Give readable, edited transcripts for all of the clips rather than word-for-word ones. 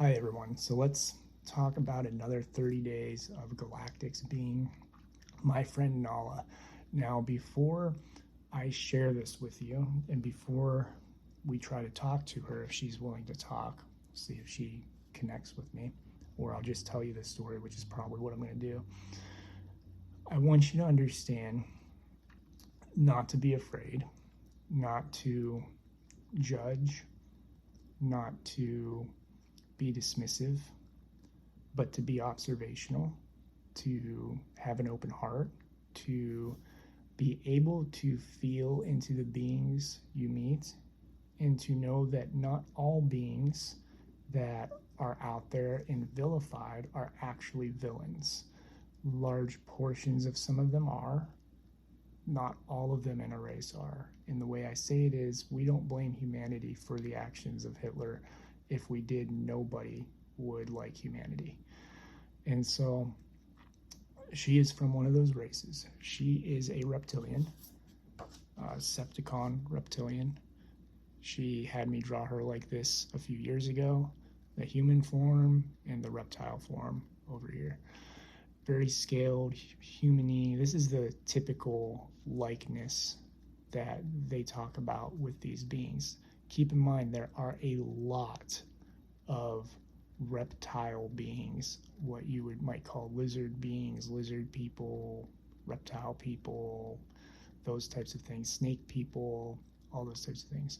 Hi everyone. So let's talk about another 30 days of Galactics being my friend Nala. Now, before I share this with you and before we try to talk to her, if she's willing to talk, see if she connects with me, or I'll just tell you the story, which is probably what I'm going to do. I want you to understand not to be afraid, not to judge, not to be dismissive, but to be observational, to have an open heart, to be able to feel into the beings you meet, and to know that not all beings that are out there and vilified are actually villains. Large portions of some of them are, not all of them in a race are. And the way I say it is, we don't blame humanity for the actions of Hitler. If we did, nobody would like humanity. And so she is from one of those races. She is a reptilian, septicon reptilian. She had me draw her like this a few years ago, the human form and the reptile form over here. Very scaled, human-y. This is the typical likeness that they talk about with these beings. Keep in mind, there are a lot of reptile beings, what you might call lizard beings, lizard people, reptile people, those types of things, snake people, all those types of things.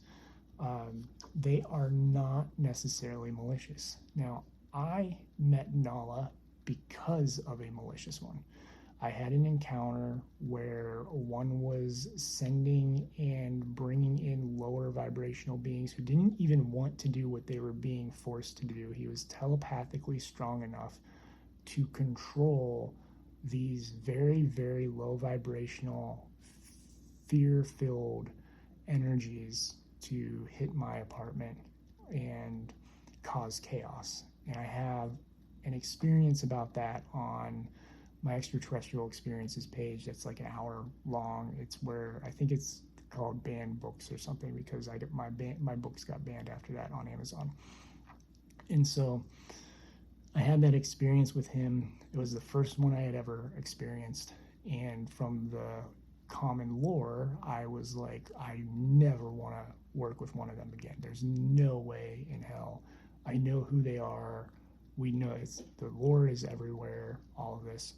They are not necessarily malicious. Now, I met Nala because of a malicious one. I had an encounter where one was sending and bringing in lower vibrational beings who didn't even want to do what they were being forced to do. He was telepathically strong enough to control these very, very low vibrational, fear-filled energies to hit my apartment and cause chaos. And I have an experience about that on my extraterrestrial experiences page that's like an hour long. It's where I think it's called banned books or something, because I get my books got banned after that on Amazon. And so I had that experience with him. It was the first one I had ever experienced, and from the common lore, I was like, I never want to work with one of them again. There's no way in hell. I know who they are. We know the lore is everywhere, all of this.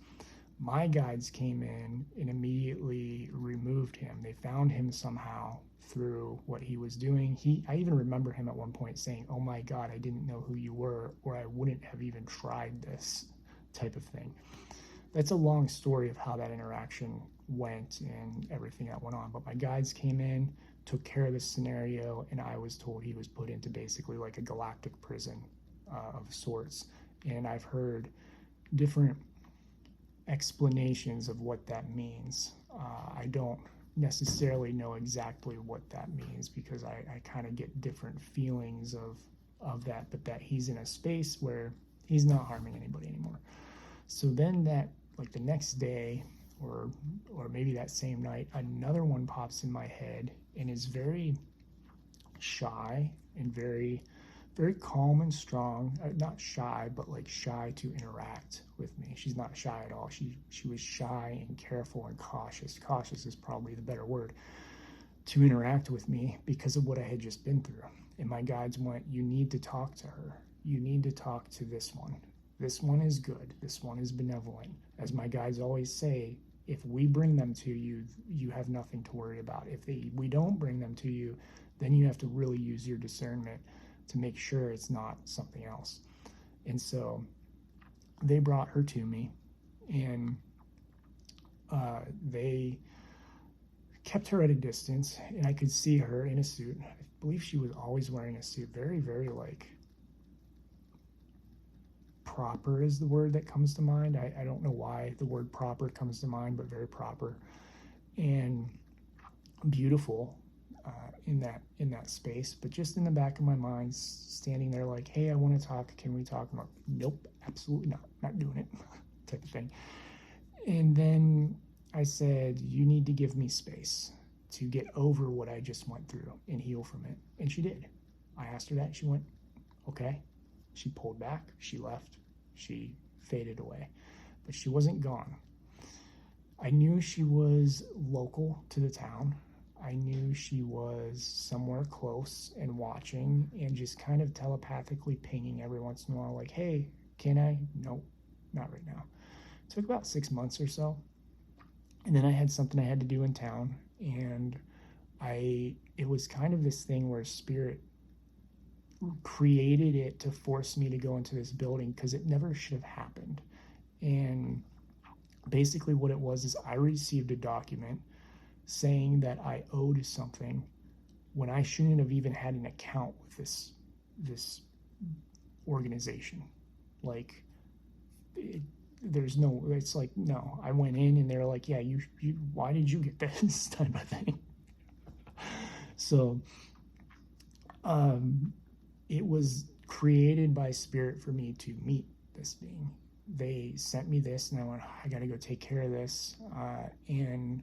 My guides came in and immediately removed him. They found him somehow through what he was doing. I even remember him at one point saying, "Oh my God, I didn't know who you were, or I wouldn't have even tried this," type of thing. That's a long story of how that interaction went and everything that went on. But my guides came in, took care of this scenario, and I was told he was put into basically like a galactic prison of sorts. And I've heard different explanations of what that means. I don't necessarily know exactly what that means, because I kind of get different feelings of that, but that he's in a space where he's not harming anybody anymore. So then that, like the next day, or maybe that same night, another one pops in my head and is very shy and very calm and strong. Not shy, but like shy to interact with me. She's not shy at all. She was shy and careful and cautious. Cautious is probably the better word, to interact with me because of what I had just been through. And my guides went, "You need to talk to her. You need to talk to this one. This one is good. This one is benevolent." As my guides always say, if we bring them to you, you have nothing to worry about. If we don't bring them to you, then you have to really use your discernment to make sure it's not something else. And so they brought her to me, and they kept her at a distance, and I could see her in a suit. I believe she was always wearing a suit. Very, very like proper is the word that comes to mind. I don't know why the word proper comes to mind, but very proper and beautiful in that space. But just in the back of my mind, standing there like, "Hey, I want to talk. Can we talk?" I'm like, "Nope, absolutely not doing it," type of thing. And then I said, "You need to give me space to get over what I just went through and heal from it." And she did. I asked her that. She went, "Okay." She pulled back, she left, she faded away, but she wasn't gone. I knew she was local to the town. I knew she was somewhere close and watching and just kind of telepathically pinging every once in a while, like, hey, can I? Nope, not right now. It took about 6 months or so. And then I had something I had to do in town, and it was kind of this thing where spirit created it to force me to go into this building because it never should have happened. And basically what it was is I received a document saying that I owed something when I shouldn't have even had an account with this organization. Like, there's no, it's like, no. I went in and they're like, yeah, you why did you get this type of thing? So it was created by spirit for me to meet this being. They sent me this, and I went, I got to go take care of this. And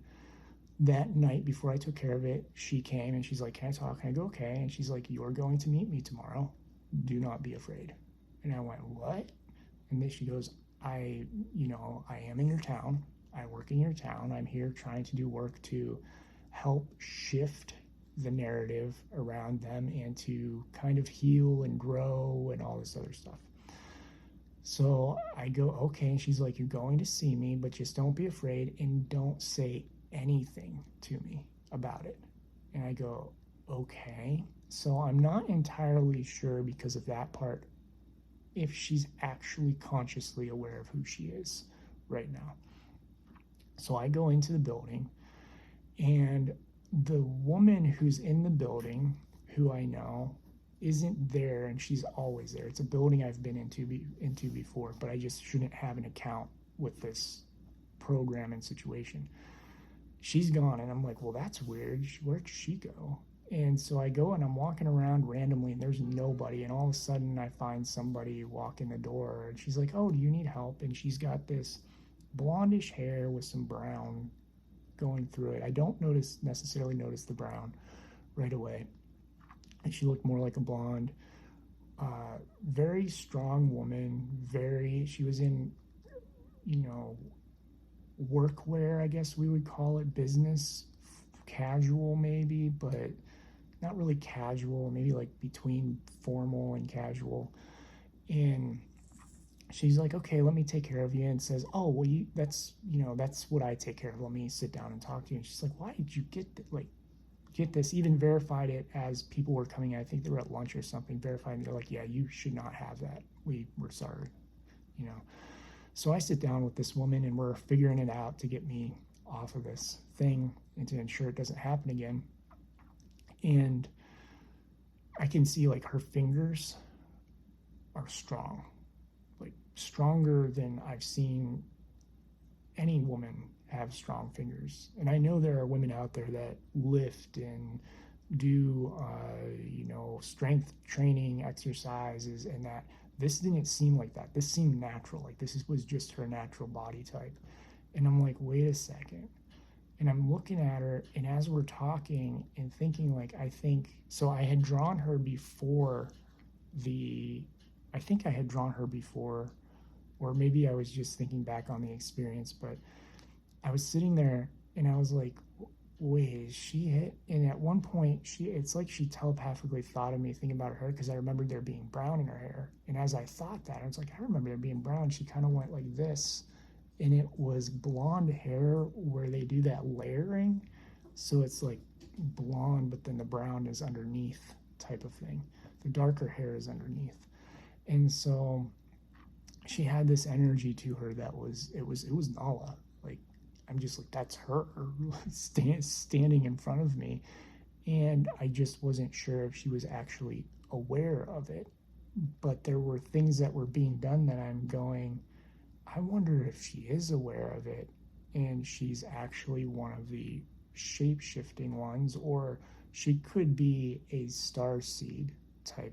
that night before I took care of it, she came and she's like, can I talk? And I go, okay. And she's like, you're going to meet me tomorrow. Do not be afraid. And I went, what? And then she goes, I am in your town. I work in your town. I'm here trying to do work to help shift the narrative around them and to kind of heal and grow and all this other stuff. So I go, okay. And she's like, you're going to see me, but just don't be afraid and don't say anything to me about it. And I go, okay. So I'm not entirely sure because of that part if she's actually consciously aware of who she is right now. So I go into the building, and the woman who's in the building, who I know, isn't there, and she's always there. It's a building I've been into before, but I just shouldn't have an account with this program and situation. She's gone, and I'm like, well, that's weird. Where'd she go? And so I go and I'm walking around randomly, and there's nobody, and all of a sudden I find somebody walk in the door, and she's like, oh, do you need help? And she's got this blondish hair with some brown going through it. I don't necessarily notice the brown right away. And she looked more like a blonde. Very strong woman. She was in, workwear, I guess we would call it, business casual maybe, but not really casual, maybe like between formal and casual. And she's like, okay, let me take care of you, and says, oh, well, that's what I take care of. Let me sit down and talk to you. And she's like, why did you get this? Even verified it as people were coming. I think they were at lunch or something, verified, and they're like, yeah, you should not have that. We're sorry. So I sit down with this woman, and we're figuring it out to get me off of this thing and to ensure it doesn't happen again. And I can see like her fingers are strong, like stronger than I've seen any woman have strong fingers. And I know there are women out there that lift and do strength training exercises, and that this didn't seem like that. This seemed natural, like this was just her natural body type. And I'm like, wait a second. And I'm looking at her, and as we're talking and thinking, like, I had drawn her before or maybe I was just thinking back on the experience, but I was sitting there and I was like, wait, is she hit? And at one point, it's like she telepathically thought of me thinking about her hair, because I remembered there being brown in her hair. And as I thought that, I was like, I remember there being brown. She kind of went like this. And it was blonde hair where they do that layering. So it's like blonde, but then the brown is underneath type of thing. The darker hair is underneath. And so she had this energy to her that was Nala. Like, I'm just like, that's her standing in front of me. And I just wasn't sure if she was actually aware of it. But there were things that were being done that I'm going, I wonder if she is aware of it and she's actually one of the shape-shifting ones, or she could be a star seed type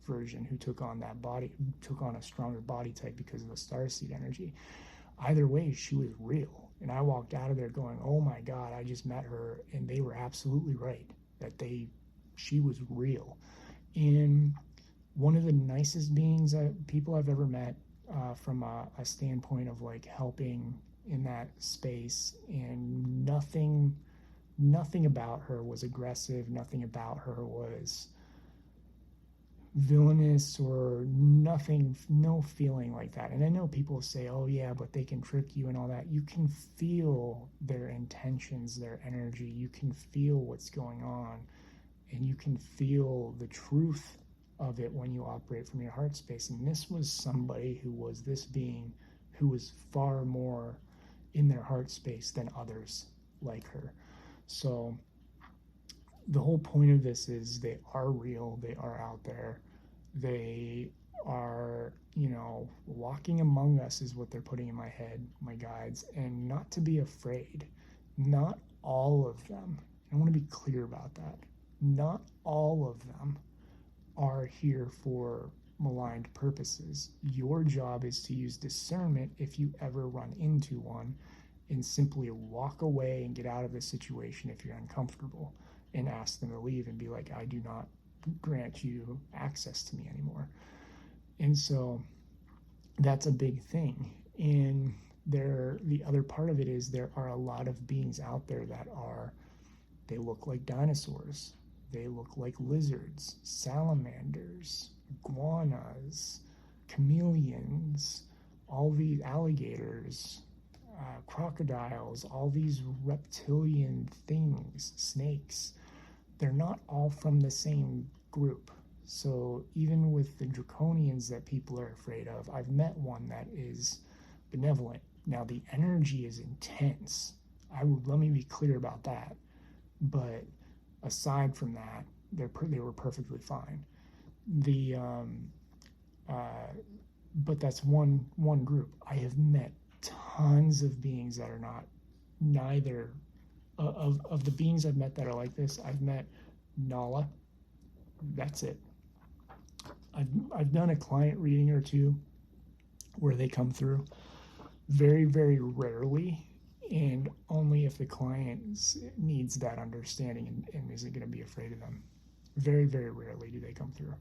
version who took on a stronger body type because of the star seed energy. Either way, she was real. And I walked out of there going, oh my God, I just met her, and they were absolutely right that she was real. And one of the nicest beings people I've ever met, from a standpoint of like helping in that space, and nothing about her was aggressive, nothing about her was villainous or nothing, no feeling like that. And I know people say, oh yeah, but they can trick you and all that. You can feel their intentions, their energy, you can feel what's going on, and you can feel the truth of it when you operate from your heart space. And this was somebody who was this being who was far more in their heart space than others like her. So the whole point of this is they are real, they are out there, they are, walking among us is what they're putting in my head, my guides, and not to be afraid. Not all of them, I want to be clear about that, not all of them are here for maligned purposes. Your job is to use discernment if you ever run into one, and simply walk away and get out of the situation if you're uncomfortable, and ask them to leave and be like, I do not grant you access to me anymore. And so that's a big thing. And the other part of it is there are a lot of beings out there that they look like dinosaurs, they look like lizards, salamanders, iguanas, chameleons, all these alligators, crocodiles, all these reptilian things, snakes. They're not all from the same group. So even with the draconians that people are afraid of, I've met one that is benevolent. Now the energy is intense. Let me be clear about that. But aside from that, they were perfectly fine. But that's one group. I have met tons of beings that are not neither of the beings I've met that are like this. I've met Nala. That's it. I've done a client reading or two where they come through. Very, very rarely, and only if the client needs that understanding and isn't going to be afraid of them. Very, very rarely do they come through.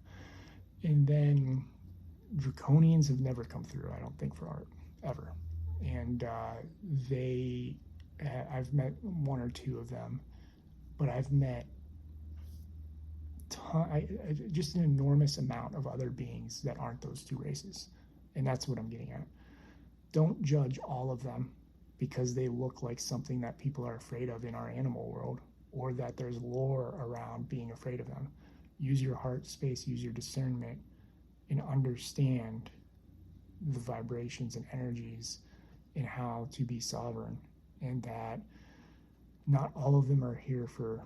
And then draconians have never come through, I don't think, for art, ever. And I've met one or two of them, but I've met just an enormous amount of other beings that aren't those two races. And that's what I'm getting at. Don't judge all of them because they look like something that people are afraid of in our animal world, or that there's lore around being afraid of them. Use your heart space, use your discernment, and understand the vibrations and energies and how to be sovereign, and that not all of them are here for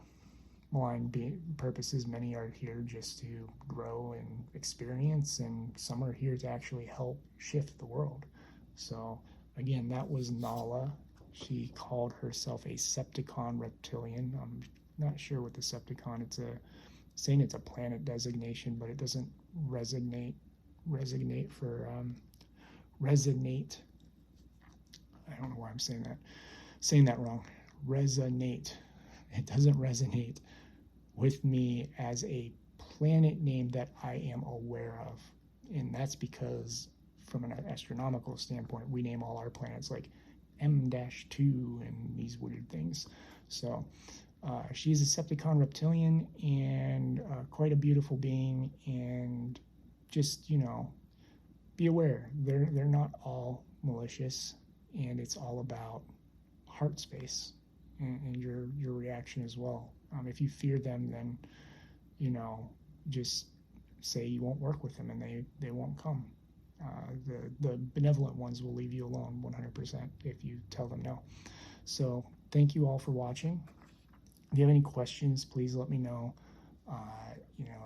malign purposes. Many are here just to grow and experience, and some are here to actually help shift the world. So again, that was Nala. She called herself a septicon reptilian. I'm not sure what the septicon, saying it's a planet designation, but it doesn't resonate for resonate. I don't know why I'm saying that wrong. Resonate. It doesn't resonate with me as a planet name that I am aware of. And that's because from an astronomical standpoint, we name all our planets like M-2 and these weird things. So she's a septicon reptilian, and quite a beautiful being. And just, be aware, they're not all malicious, and it's all about heart space and your reaction as well. If you fear them, then just say you won't work with them, and they won't come. The benevolent ones will leave you alone 100% if you tell them no. So thank you all for watching. If you have any questions, please let me know.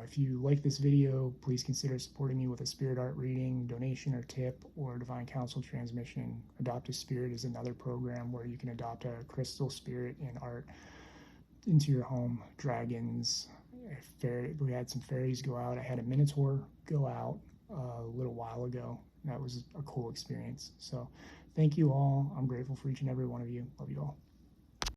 If you like this video, please consider supporting me with a spirit art reading, donation or tip, or divine counsel transmission. Adopt a Spirit is another program where you can adopt a crystal spirit in art into your home. Dragons, we had some fairies go out. I had a minotaur go out a little while ago. That was a cool experience. So thank you all. I'm grateful for each and every one of you. Love you all.